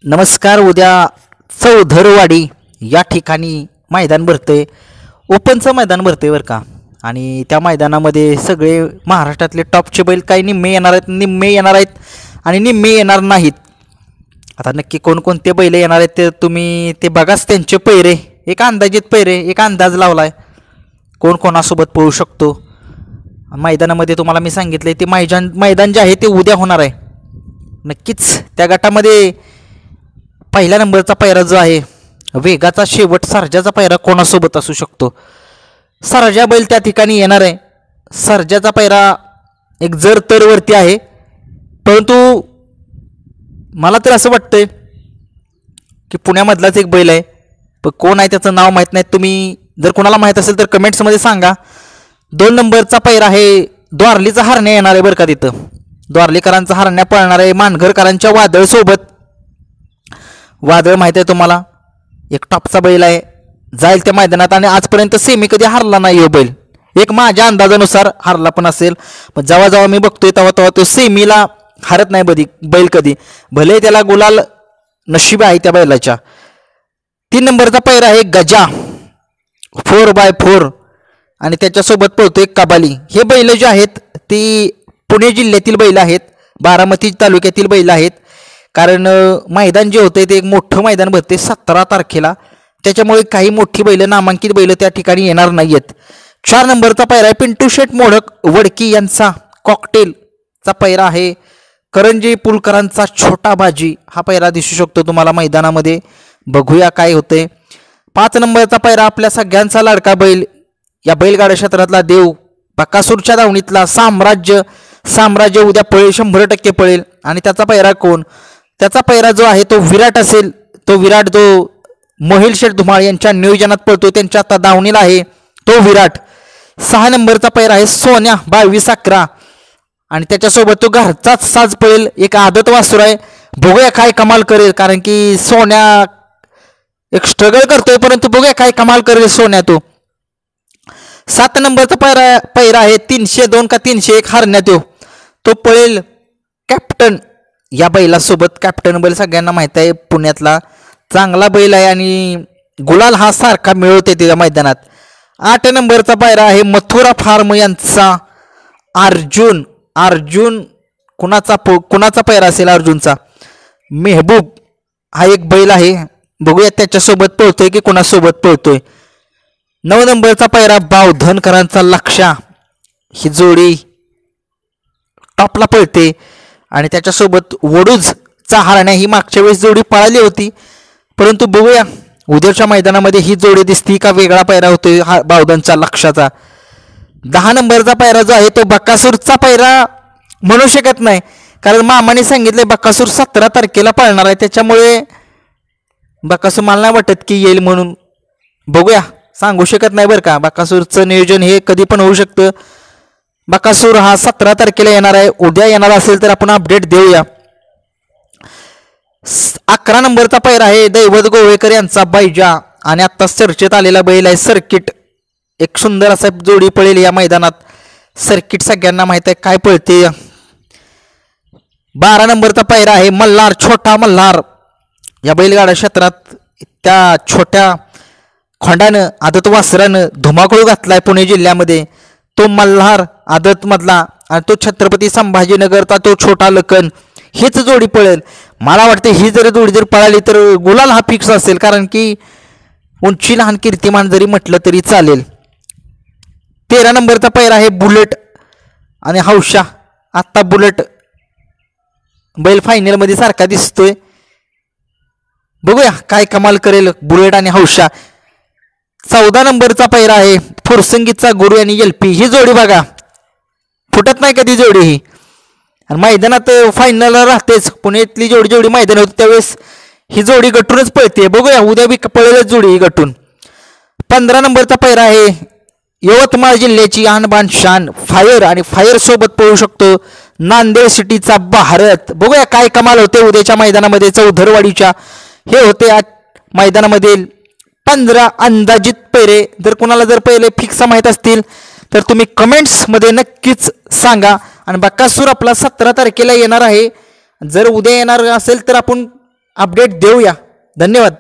नमस्कार. उद्या चौधरवाडी या ठिकाणी मैदान भरते, ओपनचं मैदान भरते बरं का. आणि त्या मैदानामध्ये सगळे महाराष्ट्रातले टॉपचे बैल काही निम्मे येणार आहेत, निम्मे येणार आहेत आणि निम्मे येणार नाहीत. आता नक्की कोणकोणते बैल येणार आहेत ते तुम्ही ते बघाच. त्यांचे पैरे एक अंदाजित पैरे एक अंदाज लावला आहे कोण कोणासोबत पळू शकतो. मैदानामध्ये तुम्हाला मी सांगितलं आहे ते मैदान जे आहे ते उद्या होणार आहे. नक्कीच त्या गटामध्ये पहिल्या नंबरचा पैरा जो आहे वेगाचा शेवट सर्जाचा पैरा कोणासोबत असू शकतो. सर्जा बैल त्या ठिकाणी येणार आहे. सर्जाचा पैरा एक जर तरवरती आहे, परंतु मला तर असं वाटतंय की पुण्यामधलाच एक बैल आहे, पण कोण आहे त्याचं नाव माहीत नाही. तुम्ही जर कोणाला माहीत असेल तर कमेंट्समध्ये सांगा. 2 नंबरचा पैरा आहे द्वारलीचा हरण्या येणार आहे बरं का. तिथं द्वारलीकरांचा हरण्या पळणार आहे मानघरकरांच्या वादळसोबत. वादळ माहीत आहे तुम्हाला, एक टॉपचा बैल आहे, जाईल त्या मैदानात आणि आजपर्यंत सेमी कधी हारला नाही हो बैल. एक माझ्या अंदाजानुसार हारला पण असेल, पण जेव्हा जेव्हा मी बघतोय तेव्हा तो सेमीला हारत नाही बैल कधी, भले त्याला गुलाल नशीब आहे त्या बैलाच्या. 3 नंबरचा पैरा आहे गजा 4x4 आणि त्याच्यासोबत पळतोय कबाली. हे बैल जे आहेत ती पुणे जिल्ह्यातील बैल आहेत, बारामती तालुक्यातील बैल आहेत. कारण मैदान जे होते ते एक मोठं मैदान भरते 17 तारखेला, त्याच्यामुळे काही मोठी बैल नामांकित बैल त्या ठिकाणी येणार नाही आहेत. 4 नंबरचा पैरा आहे पिंटू शेट मोडक वडकी यांचा कॉकटेलचा पैरा आहे. करंजी पुलकरांचा छोटा बाजी हा पैरा दिसू शकतो तुम्हाला मैदानामध्ये. बघूया काय होते. 5 नंबरचा पैरा आपल्या सगळ्यांचा लाडका बैल, या बैलगाड्या क्षेत्रातला देव, बकासूरच्या दावणीतला साम्राज्य उद्या पळेल, 100% पळेल. आणि त्याचा पैरा कोण? त्याचा पैरा जो आहे तो विराट असेल. तो विराट जो मोहिल शेठ धुमाळ यांच्या नियोजनात पळतो, त्यांच्या आता दावणीला आहे तो विराट. 6 नंबरचा पैरा आहे सोन्या 22-11 आणि त्याच्यासोबत तो घरचाच साज पळेल, एक आदत वासुर आहे. बघूया काय कमाल करेल, कारण की सोन्या एक स्ट्रगल करतोय, परंतु बघूया काय कमाल करेल सोन्या तो. 7 नंबरचा पैरा आहे 302 का 301 हरण्यात तो पळेल कॅप्टन या बैलासोबत. कॅप्टन बैल सगळ्यांना माहित आहे, पुण्यातला चांगला बैल आहे आणि गुलाल हा सारखा मिळवते त्या मैदानात. 8 नंबरचा पैरा आहे मथुरा फार्म यांचा अर्जुन कुणाचा पैरा असेल अर्जुनचा? मेहबूब हा एक बैल आहे, बघूया त्याच्यासोबत पळतोय की कुणासोबत पळतोय. 9 नंबरचा पैरा बावधनकरांचा लक्षा, ही जोडी टॉपला पळते आणि त्याच्यासोबत वडूजचा हरण्या ही मागच्या वेळेस जोडी पळाली होती, परंतु बघूया उद्याच्या मैदानामध्ये ही जोडी दिसती का वेगळा पैरा होतोय हा बावधनचा लक्षाचा. 10 नंबरचा पैरा जो आहे तो बकासूरचा पैरा म्हणू शकत नाही, कारण मामाने सांगितले बकासूर 17 तारखेला पळणार आहे, त्याच्यामुळे बकासूर मला नाही वाटत की येईल म्हणून. बघूया, सांगू शकत नाही बरं का. बकासूरचं नियोजन हे कधी पण होऊ शकतं. बकासूर हा 17 तारखेला येणार आहे. उद्या येणार असेल तर आपण अपडेट देऊया. 11 नंबरचा पैरा आहे दैवत गोवेकर यांचा बैजा आणि आत्ता चर्चेत आलेला बैल आहे सर्किट. एक सुंदर असा जोडी पळेल या मैदानात. सर्किट सगळ्यांना माहित आहे काय पळते. 12 नंबरचा पैरा आहे मल्हार छोटा मल्हार. या बैलगाडा क्षेत्रात त्या छोट्या खोंडानं आदत वासरानं धुमाकूळ घातलाय पुणे जिल्ह्यामध्ये. तो मल्हार आदत मधला आणि तो छत्रपती संभाजीनगरचा तो छोटा लखन, हीच जोडी पळेल. मला वाटते ही जर जोडी जर पळाली तर गुलाल हा फिक्स असेल, कारण की उंची लहान कीर्तिमान जरी म्हटलं तरी चालेल. 13 नंबरचा पैरा आहे बुलेट आणि हौशा. आत्ता बुलेट बैल फायनलमध्ये सारखा दिसतोय, बघूया काय कमाल करेल बुलेट आणि हौशा. 14 नंबरचा पैरा आहे फुरसंगीतचा गुरु आणि एलपी. ही जोडी बघा फुटत नाही कधी जोडी ही, आणि मैदानात फायनल राहतेच. पुण्यातली जोडी मैदान होती त्यावेळेस ही जोडी गटूनच पळते. बघूया उद्या बी पळेलच जोडी ही गटून. 15 नंबरचा पैरा आहे यवतमाळ जिल्ह्याची आणबाण शान फायर आणि फायर सोबत पळू शकतो नांदेड सिटीचा भारत. बघूया काय कमाल होते उद्याच्या मैदानामध्ये. चौधरवाडीच्या हे होते आज मैदानामध्ये 15 अंदाजित पैरे. जर कोणाला जर पहिले फिक्स माहीत असतील तर तुम्ही कमेंट्समध्ये नक्कीच सांगा. आणि बकासूर आपला 17 तारखेला येणार आहे. जर उद्या येणार असेल तर आपण अपडेट देऊया. धन्यवाद.